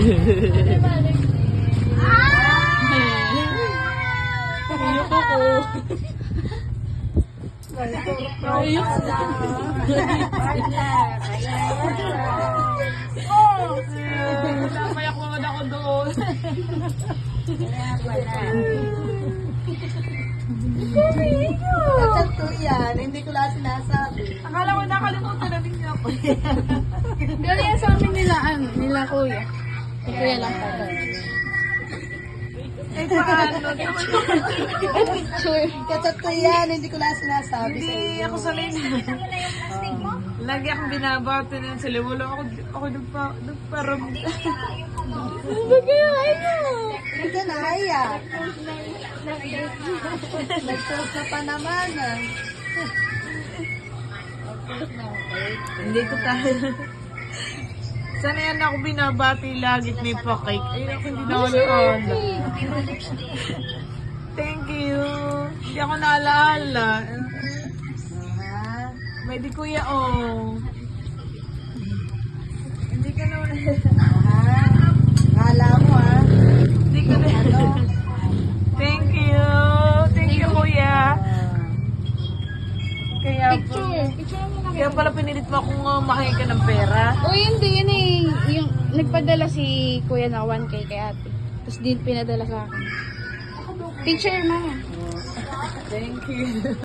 Ayok ako. Ayok. Napayak naman ako doon. Chat ko yan, hindi ko lang sinasabi. Akala ko nakalimutan na ninyo ako. Gano'n yan sa amin nila kuya. Si kuya lang pa doon. Eh, paano? Picture. Chat ko yan, hindi ko lang sinasabi. Hindi ako sanay na. Lagi akong binabati na yun sila. Wala ako nagparamdam. Ano kaya ayaw? Hindi na, haya. Nag-post na pa naman. Hindi ko tayo. Sana yan ako binabati lagi at may pa-cake. Ayun ako hindi na ako naala. Thank you. Hindi ako naalaala. May di kuya oh. Hindi ka naman. Kala mo Hindi ka na. Thank you. Thank you kuya. Kaya Picture. Picture mo na kaya pala pinilit mo akong makain ka ng pera. O hindi, yun eh. Yung nagpadala si kuya na 1K kay ate. Tapos din pinadala sa akin. Picture, mama. Thank you.